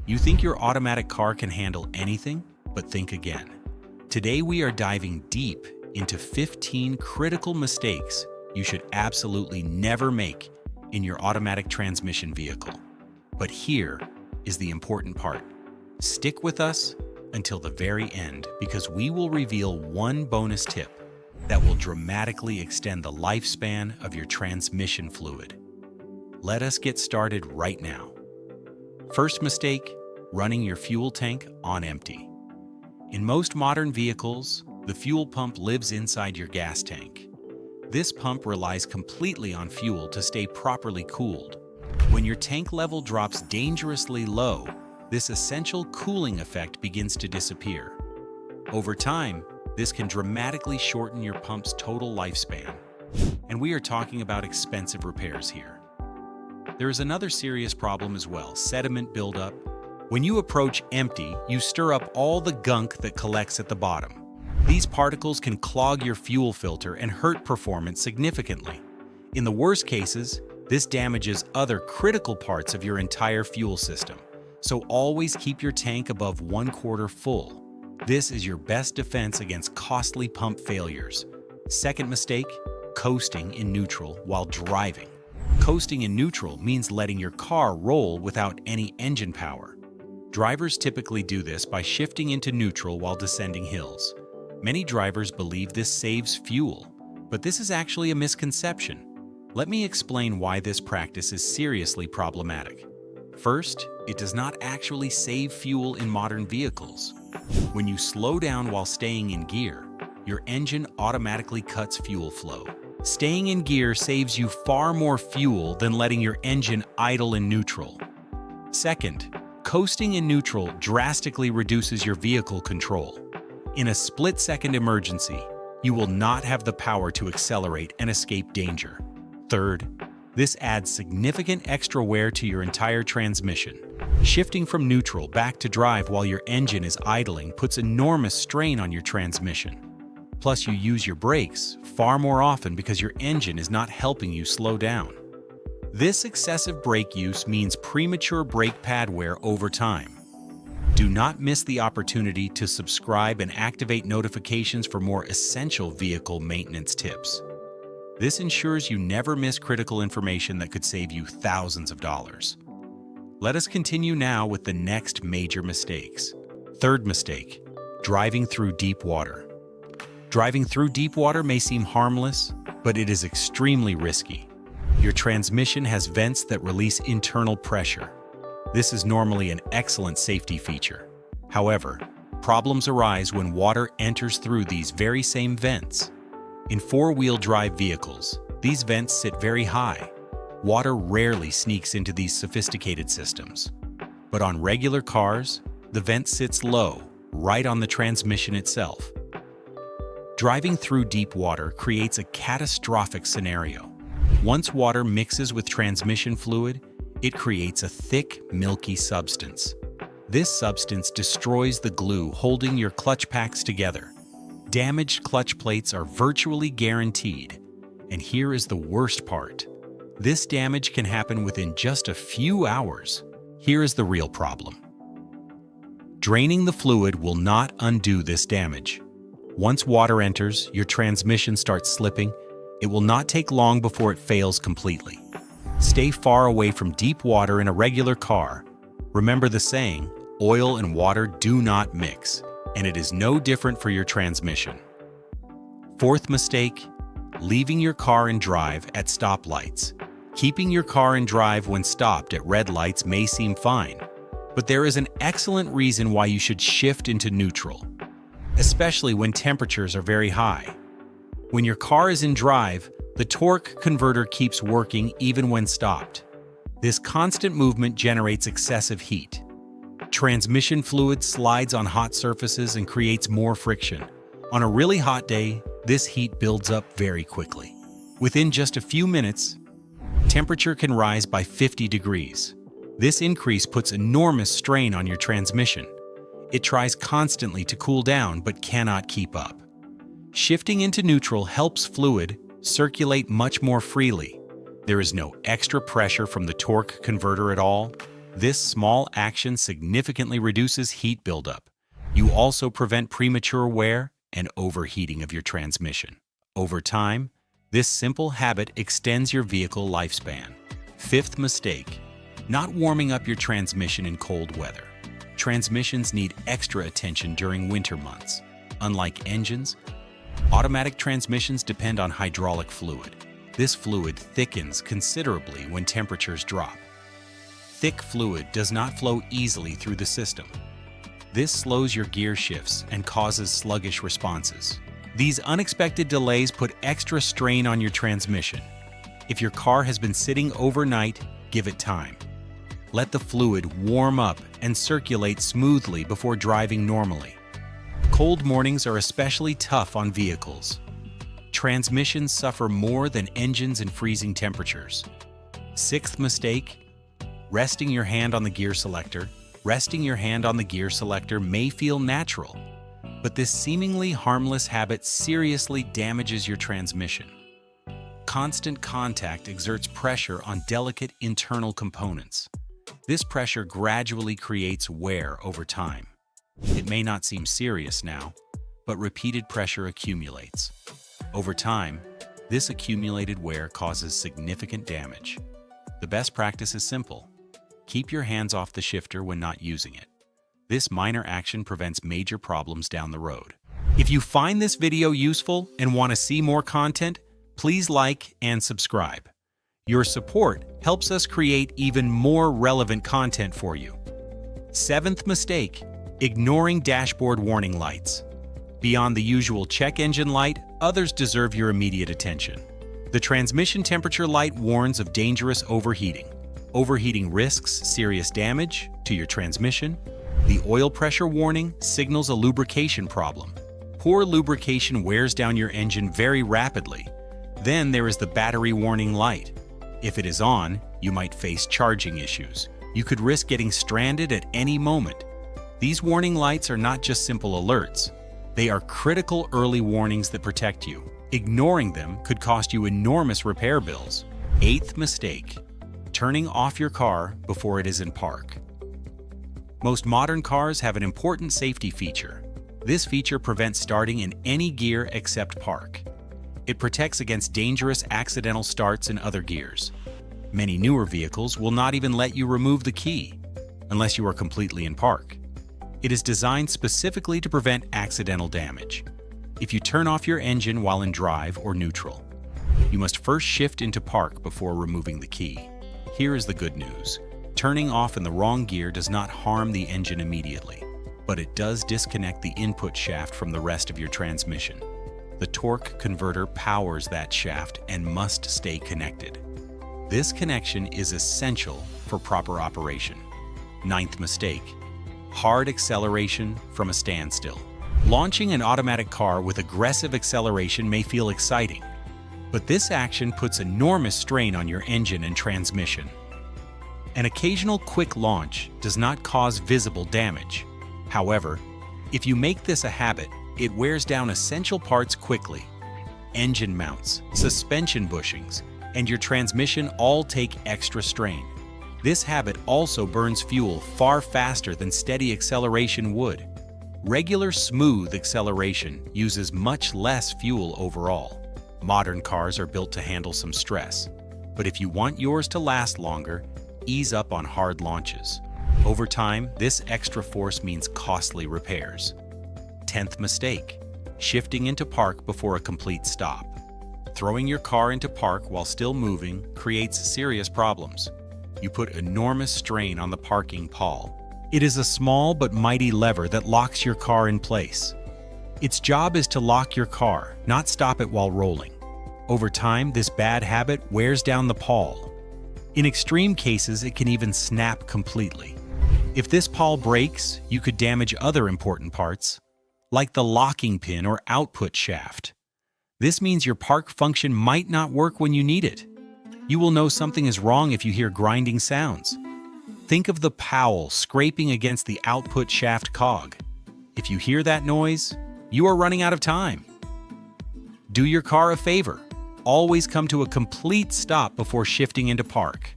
You think your automatic car can handle anything? But think again. Today we are diving deep into 15 critical mistakes you should absolutely never make in your automatic transmission vehicle. But here is the important part. Stick with us until the very end because we will reveal one bonus tip that will dramatically extend the lifespan of your transmission fluid. Let us get started right now. First mistake, running your fuel tank on empty. In most modern vehicles, the fuel pump lives inside your gas tank. This pump relies completely on fuel to stay properly cooled. When your tank level drops dangerously low, this essential cooling effect begins to disappear. Over time, this can dramatically shorten your pump's total lifespan. And we are talking about expensive repairs here. There is another serious problem as well, sediment buildup. When you approach empty, you stir up all the gunk that collects at the bottom. These particles can clog your fuel filter and hurt performance significantly. In the worst cases, this damages other critical parts of your entire fuel system. So always keep your tank above 1/4 full. This is your best defense against costly pump failures. Second mistake, coasting in neutral while driving. Coasting in neutral means letting your car roll without any engine power. Drivers typically do this by shifting into neutral while descending hills. Many drivers believe this saves fuel, but this is actually a misconception. Let me explain why this practice is seriously problematic. First, it does not actually save fuel in modern vehicles. When you slow down while staying in gear, your engine automatically cuts fuel flow. Staying in gear saves you far more fuel than letting your engine idle in neutral. Second, coasting in neutral drastically reduces your vehicle control. In a split-second emergency, you will not have the power to accelerate and escape danger. Third, this adds significant extra wear to your entire transmission. Shifting from neutral back to drive while your engine is idling puts enormous strain on your transmission. Plus, you use your brakes far more often because your engine is not helping you slow down. This excessive brake use means premature brake pad wear over time. Do not miss the opportunity to subscribe and activate notifications for more essential vehicle maintenance tips. This ensures you never miss critical information that could save you thousands of dollars. Let us continue now with the next major mistakes. Third mistake, driving through deep water. Driving through deep water may seem harmless, but it is extremely risky. Your transmission has vents that release internal pressure. This is normally an excellent safety feature. However, problems arise when water enters through these very same vents. In four-wheel drive vehicles, these vents sit very high. Water rarely sneaks into these sophisticated systems. But on regular cars, the vent sits low, right on the transmission itself. Driving through deep water creates a catastrophic scenario. Once water mixes with transmission fluid, it creates a thick, milky substance. This substance destroys the glue holding your clutch packs together. Damaged clutch plates are virtually guaranteed. And here is the worst part. This damage can happen within just a few hours. Here is the real problem. Draining the fluid will not undo this damage. Once water enters, your transmission starts slipping. It will not take long before it fails completely. Stay far away from deep water in a regular car. Remember the saying, oil and water do not mix, and it is no different for your transmission. Fourth mistake, leaving your car in drive at stoplights. Keeping your car in drive when stopped at red lights may seem fine, but there is an excellent reason why you should shift into neutral, especially when temperatures are very high. When your car is in drive, the torque converter keeps working even when stopped. This constant movement generates excessive heat. Transmission fluid slides on hot surfaces and creates more friction. On a really hot day, this heat builds up very quickly. Within just a few minutes, temperature can rise by 50 degrees. This increase puts enormous strain on your transmission. It tries constantly to cool down but cannot keep up. Shifting into neutral helps fluid circulate much more freely. There is no extra pressure from the torque converter at all. This small action significantly reduces heat buildup. You also prevent premature wear and overheating of your transmission. Over time, this simple habit extends your vehicle lifespan. Fifth mistake, not warming up your transmission in cold weather. Transmissions need extra attention during winter months. Unlike engines, automatic transmissions depend on hydraulic fluid. This fluid thickens considerably when temperatures drop. Thick fluid does not flow easily through the system. This slows your gear shifts and causes sluggish responses. These unexpected delays put extra strain on your transmission. If your car has been sitting overnight, give it time. Let the fluid warm up and circulate smoothly before driving normally. Cold mornings are especially tough on vehicles. Transmissions suffer more than engines in freezing temperatures. Sixth mistake, resting your hand on the gear selector. Resting your hand on the gear selector may feel natural, but this seemingly harmless habit seriously damages your transmission. Constant contact exerts pressure on delicate internal components. This pressure gradually creates wear over time. It may not seem serious now, but repeated pressure accumulates. Over time, this accumulated wear causes significant damage. The best practice is simple. Keep your hands off the shifter when not using it. This minor action prevents major problems down the road. If you find this video useful and want to see more content, please like and subscribe. Your support helps us create even more relevant content for you. Seventh mistake, ignoring dashboard warning lights. Beyond the usual check engine light, others deserve your immediate attention. The transmission temperature light warns of dangerous overheating. Overheating risks serious damage to your transmission. The oil pressure warning signals a lubrication problem. Poor lubrication wears down your engine very rapidly. Then there is the battery warning light. If it is on, you might face charging issues. You could risk getting stranded at any moment. These warning lights are not just simple alerts. They are critical early warnings that protect you. Ignoring them could cost you enormous repair bills. Eighth mistake, turning off your car before it is in park. Most modern cars have an important safety feature. This feature prevents starting in any gear except park. It protects against dangerous accidental starts in other gears. Many newer vehicles will not even let you remove the key unless you are completely in park. It is designed specifically to prevent accidental damage. If you turn off your engine while in drive or neutral, you must first shift into park before removing the key. Here is the good news. Turning off in the wrong gear does not harm the engine immediately, but it does disconnect the input shaft from the rest of your transmission. The torque converter powers that shaft and must stay connected. This connection is essential for proper operation. Ninth mistake, hard acceleration from a standstill. Launching an automatic car with aggressive acceleration may feel exciting, but this action puts enormous strain on your engine and transmission. An occasional quick launch does not cause visible damage. However, if you make this a habit, it wears down essential parts quickly. Engine mounts, suspension bushings, and your transmission all take extra strain. This habit also burns fuel far faster than steady acceleration would. Regular smooth acceleration uses much less fuel overall. Modern cars are built to handle some stress, but if you want yours to last longer, ease up on hard launches. Over time, this extra force means costly repairs. 10th mistake, shifting into park before a complete stop. Throwing your car into park while still moving creates serious problems. You put enormous strain on the parking pawl. It is a small but mighty lever that locks your car in place. Its job is to lock your car, not stop it while rolling. Over time, this bad habit wears down the pawl. In extreme cases, it can even snap completely. If this pawl breaks, you could damage other important parts, like the locking pin or output shaft. This means your park function might not work when you need it. You will know something is wrong if you hear grinding sounds. Think of the pawl scraping against the output shaft cog. If you hear that noise, you are running out of time. Do your car a favor. Always come to a complete stop before shifting into park.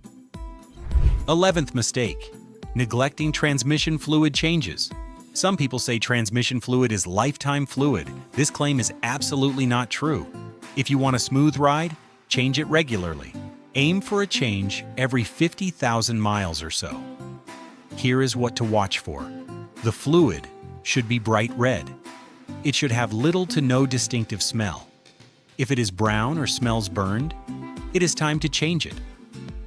11th mistake, Neglecting transmission fluid changes. Some people say transmission fluid is lifetime fluid. This claim is absolutely not true. If you want a smooth ride, change it regularly. Aim for a change every 50,000 miles or so. Here is what to watch for. The fluid should be bright red. It should have little to no distinctive smell. If it is brown or smells burned, it is time to change it.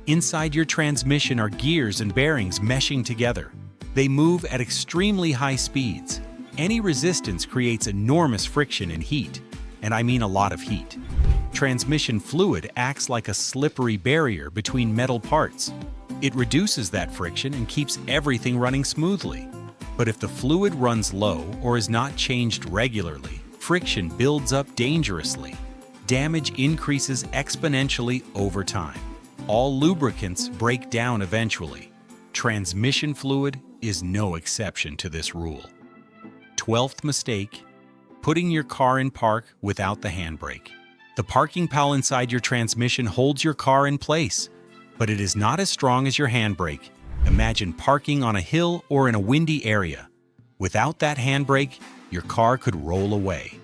Inside your transmission are gears and bearings meshing together. They move at extremely high speeds. Any resistance creates enormous friction and heat, and I mean a lot of heat. Transmission fluid acts like a slippery barrier between metal parts. It reduces that friction and keeps everything running smoothly. But if the fluid runs low or is not changed regularly, friction builds up dangerously. Damage increases exponentially over time. All lubricants break down eventually. Transmission fluid is no exception to this rule. 12th mistake, putting your car in park without the handbrake. The parking pal inside your transmission holds your car in place, but it is not as strong as your handbrake. Imagine parking on a hill or in a windy area. Without that handbrake, your car could roll away.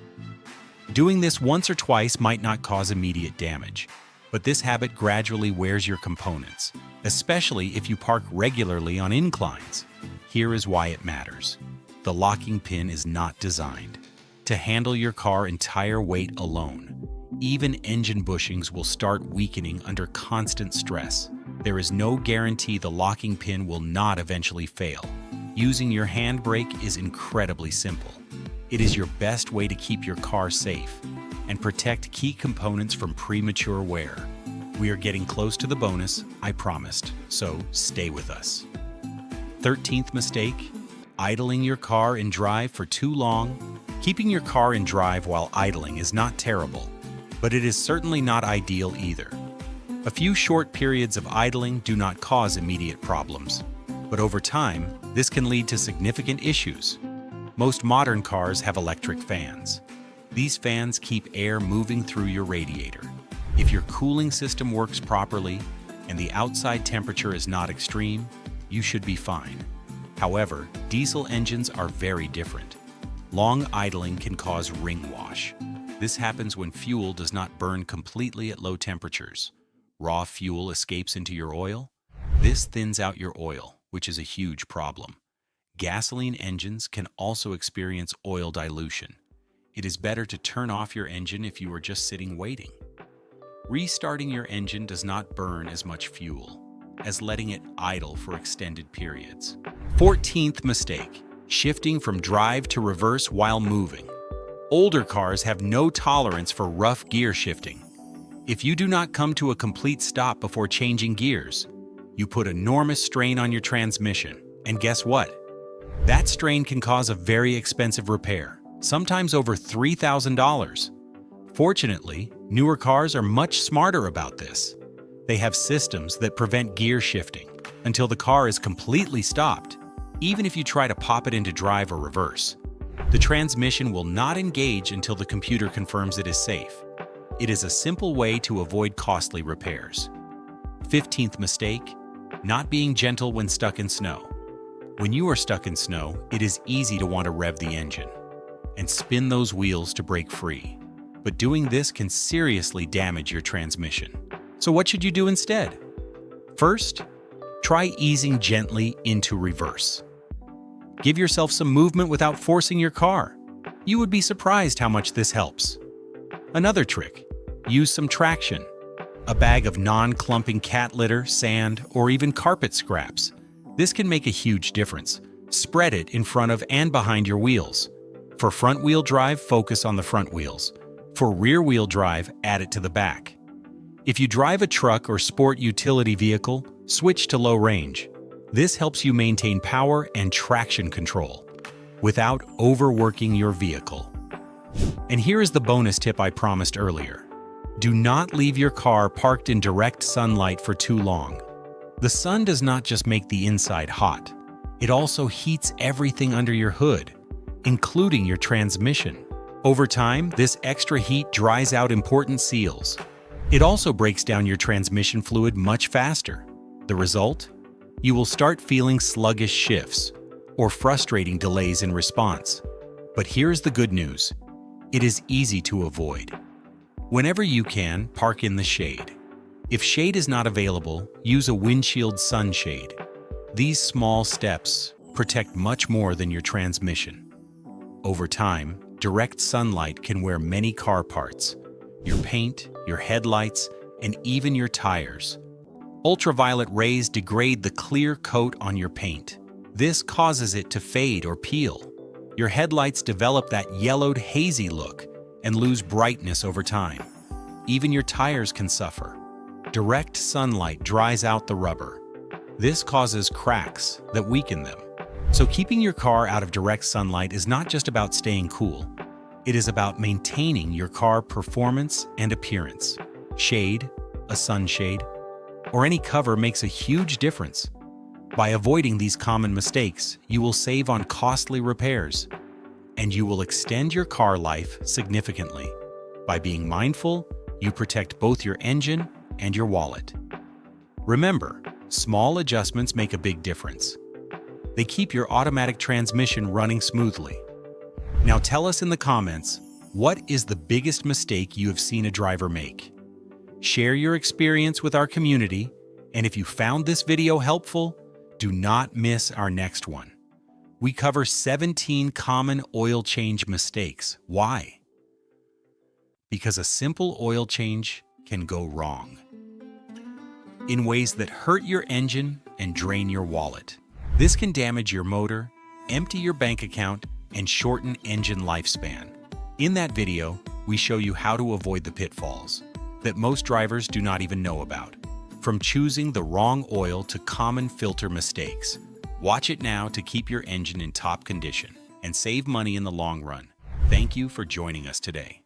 Doing this once or twice might not cause immediate damage, but this habit gradually wears your components, especially if you park regularly on inclines. Here is why it matters. The locking pin is not designed to handle your car's entire weight alone. Even engine bushings will start weakening under constant stress. There is no guarantee the locking pin will not eventually fail. Using your handbrake is incredibly simple. It is your best way to keep your car safe and protect key components from premature wear. We are getting close to the bonus, I promised, so stay with us. 13th mistake, idling your car in drive for too long. Keeping your car in drive while idling is not terrible, but it is certainly not ideal either. A few short periods of idling do not cause immediate problems, but over time, this can lead to significant issues. Most modern cars have electric fans. These fans keep air moving through your radiator. If your cooling system works properly and the outside temperature is not extreme, you should be fine. However, diesel engines are very different. Long idling can cause ring wash. This happens when fuel does not burn completely at low temperatures. Raw fuel escapes into your oil. This thins out your oil, which is a huge problem. Gasoline engines can also experience oil dilution. It is better to turn off your engine if you are just sitting waiting. Restarting your engine does not burn as much fuel as letting it idle for extended periods. 14th mistake, shifting from drive to reverse while moving. Older cars have no tolerance for rough gear shifting. If you do not come to a complete stop before changing gears, you put enormous strain on your transmission. And guess what? That strain can cause a very expensive repair, sometimes over $3,000. Fortunately, newer cars are much smarter about this. They have systems that prevent gear shifting until the car is completely stopped, even if you try to pop it into drive or reverse. The transmission will not engage until the computer confirms it is safe. It is a simple way to avoid costly repairs. 15th mistake, not being gentle when stuck in snow. When you are stuck in snow, it is easy to want to rev the engine and spin those wheels to break free. But doing this can seriously damage your transmission. So what should you do instead? First, try easing gently into reverse. Give yourself some movement without forcing your car. You would be surprised how much this helps. Another trick, use some traction. A bag of non-clumping cat litter, sand, or even carpet scraps. This can make a huge difference. Spread it in front of and behind your wheels. For front-wheel drive, focus on the front wheels. For rear-wheel drive, add it to the back. If you drive a truck or sport utility vehicle, switch to low range. This helps you maintain power and traction control without overworking your vehicle. And here is the bonus tip I promised earlier. Do not leave your car parked in direct sunlight for too long. The sun does not just make the inside hot, it also heats everything under your hood, including your transmission. Over time, this extra heat dries out important seals. It also breaks down your transmission fluid much faster. The result? you will start feeling sluggish shifts or frustrating delays in response. But here's the good news. It is easy to avoid. Whenever you can, park in the shade. If shade is not available, use a windshield sunshade. These small steps protect much more than your transmission. Over time, direct sunlight can wear many car parts, your paint, your headlights, and even your tires. Ultraviolet rays degrade the clear coat on your paint. This causes it to fade or peel. Your headlights develop that yellowed, hazy look and lose brightness over time. Even your tires can suffer. Direct sunlight dries out the rubber. This causes cracks that weaken them. So keeping your car out of direct sunlight is not just about staying cool. It is about maintaining your car performance and appearance. Shade, a sunshade, or any cover makes a huge difference. By avoiding these common mistakes, you will save on costly repairs, and you will extend your car life significantly. By being mindful, you protect both your engine and your wallet. Remember, small adjustments make a big difference. They keep your automatic transmission running smoothly. Now tell us in the comments, what is the biggest mistake you have seen a driver make? Share your experience with our community, and if you found this video helpful, do not miss our next one. We cover 17 common oil change mistakes. Why? Because a simple oil change can go wrong in ways that hurt your engine and drain your wallet. This can damage your motor, empty your bank account, and shorten engine lifespan. In that video, we show you how to avoid the pitfalls that most drivers do not even know about, from choosing the wrong oil to common filter mistakes. Watch it now to keep your engine in top condition and save money in the long run. Thank you for joining us today.